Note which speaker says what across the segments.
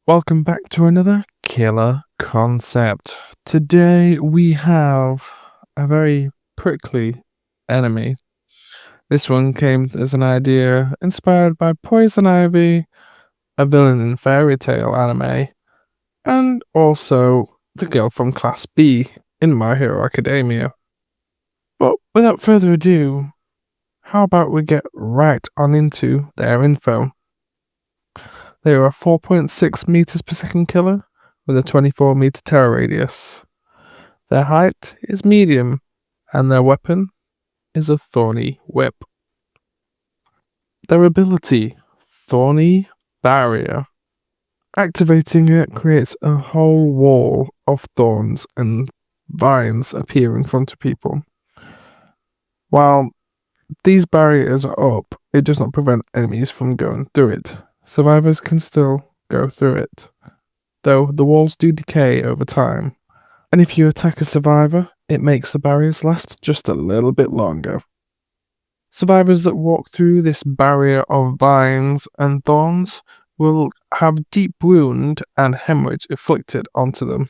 Speaker 1: Welcome back to another killer concept. Today we have a very prickly enemy. This one came as an idea inspired by Poison Ivy, a villain in fairy tale anime, and also the girl from Class B in My Hero Academia. But without further ado, how about we get right on into their info? They are a 4.6 meters per second killer with a 24-meter terror radius. Their height is medium, and their weapon is a thorny whip. Their ability, Thorny Barrier. Activating it creates a whole wall of thorns and vines appear in front of people. While these barriers are up, it does not prevent enemies from going through it. Survivors can still go through it, though the walls do decay over time. And if you attack a survivor, it makes the barriers last just a little bit longer. Survivors that walk through this barrier of vines and thorns will have deep wound and hemorrhage inflicted onto them.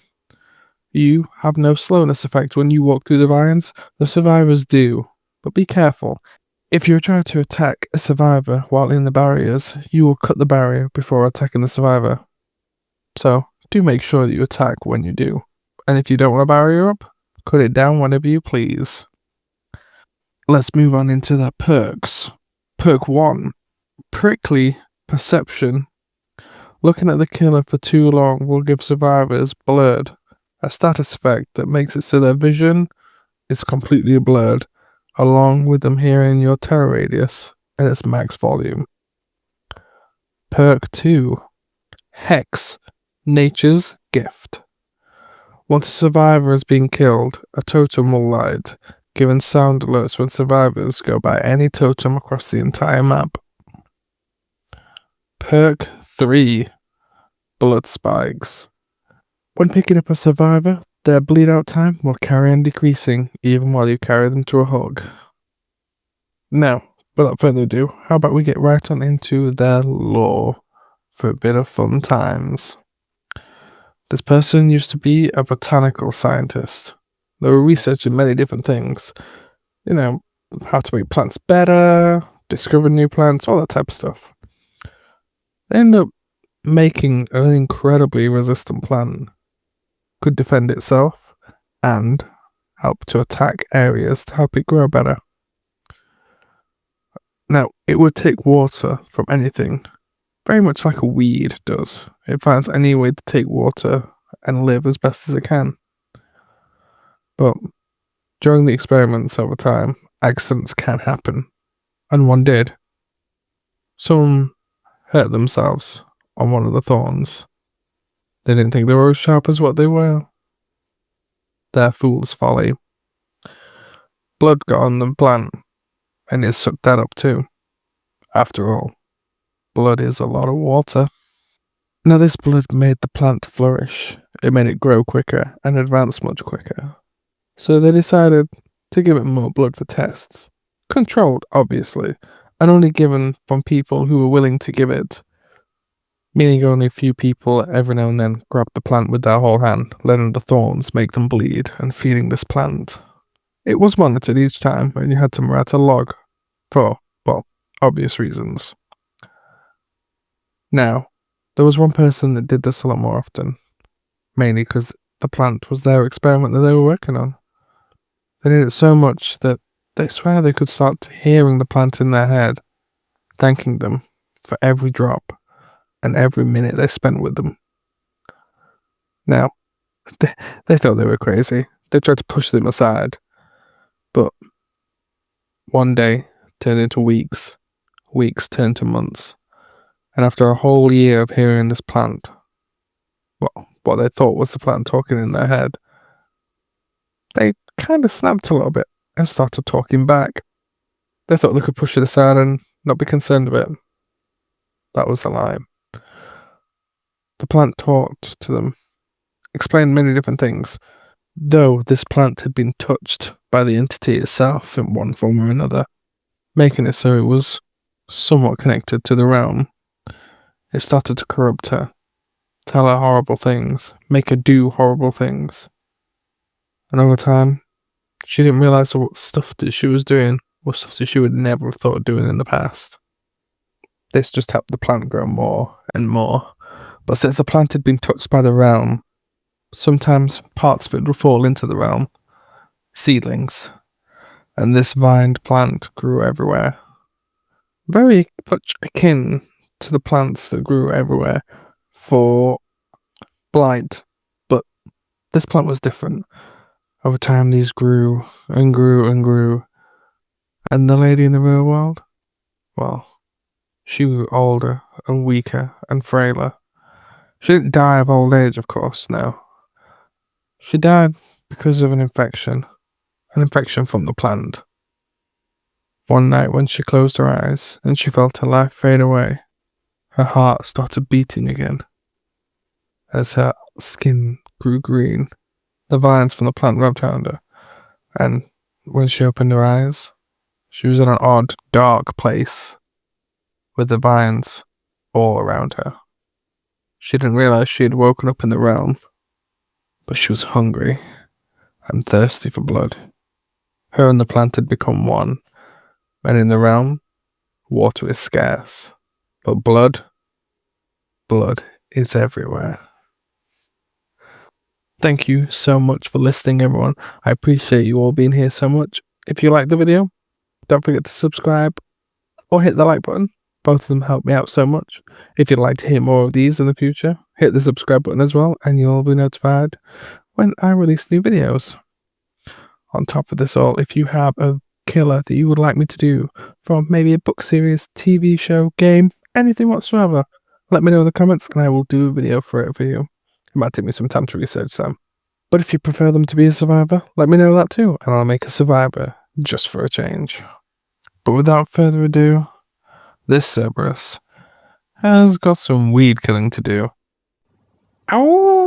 Speaker 1: You have no slowness effect when you walk through the vines, the survivors do, but be careful. If you try to attack a survivor while in the barriers, you will cut the barrier before attacking the survivor. So, do make sure that you attack when you do. And if you don't want a barrier up, cut it down whenever you please. Let's move on into the perks. Perk 1. Prickly Perception. Looking at the killer for too long will give survivors blurred, a status effect that makes it so their vision is completely blurred, along with them hearing your terror radius and its max volume. Perk 2. Hex. Nature's Gift. Once a survivor has been killed, a totem will light, giving sound alerts when survivors go by any totem across the entire map. Perk 3. Blood Spikes. When picking up a survivor, their bleed out time will carry on decreasing even while you carry them to a hug. Now, without further ado, how about we get right on into their lore for a bit of fun times. This person used to be a botanical scientist. They were researching many different things. How to make plants better, discover new plants, all that type of stuff. They ended up making an incredibly resistant plant. Could defend itself and help to attack areas to help it grow better. Now, it would take water from anything, very much like a weed does. It finds any way to take water and live as best as it can. But during the experiments over time, accidents can happen, and one did. Someone hurt themselves on one of the thorns. They didn't think they were as sharp as what they were. Their fool's folly. Blood got on the plant, and it sucked that up too. After all, blood is a lot of water. Now this blood made the plant flourish. It made it grow quicker and advance much quicker. So they decided to give it more blood for tests. Controlled, obviously, and only given from people who were willing to give it. Meaning only a few people every now and then grabbed the plant with their whole hand, letting the thorns make them bleed and feeding this plant. It was monitored each time, and you had to write a log for, obvious reasons. Now, there was one person that did this a lot more often, mainly because the plant was their experiment that they were working on. They did it so much that they swear they could start hearing the plant in their head, thanking them for every drop and every minute they spent with them. Now, they thought they were crazy. They tried to push them aside, but one day turned into weeks, weeks turned to months, and after a whole year of hearing this plant, what they thought was the plant talking in their head, they kind of snapped a little bit and started talking back. They thought they could push it aside and not be concerned with it. That was the lie. The plant talked to them, explained many different things, though this plant had been touched by the entity itself in one form or another, making it so it was somewhat connected to the realm. It started to corrupt her, tell her horrible things, make her do horrible things. And over time, she didn't realize the stuff that she was doing was stuff that she would never have thought of doing in the past. This just helped the plant grow more and more. But since the plant had been touched by the realm, sometimes parts of it would fall into the realm, seedlings, and this vined plant grew everywhere. Very much akin to the plants that grew everywhere for blight, but this plant was different. Over time, these grew and grew and grew, and the lady in the real world, well, she grew older and weaker and frailer. She didn't die of old age, of course, no. She died because of an infection from the plant. One night when she closed her eyes and she felt her life fade away, her heart started beating again. As her skin grew green, the vines from the plant wrapped around her, and when she opened her eyes, she was in an odd, dark place with the vines all around her. She didn't realize she had woken up in the realm, but she was hungry and thirsty for blood. Her and the plant had become one, and in the realm, water is scarce, but blood is everywhere. Thank you so much for listening, everyone. I appreciate you all being here so much. If you liked the video, don't forget to subscribe or hit the like button. Both of them help me out so much. If you'd like to hear more of these in the future, hit the subscribe button as well, and you'll be notified when I release new videos. On top of this all, if you have a killer that you would like me to do from maybe a book series, TV show, game, anything whatsoever, let me know in the comments and I will do a video for it for you. It might take me some time to research them. But if you prefer them to be a survivor, let me know that too, and I'll make a survivor just for a change. But without further ado, this Cerberus has got some weed killing to do. Ow!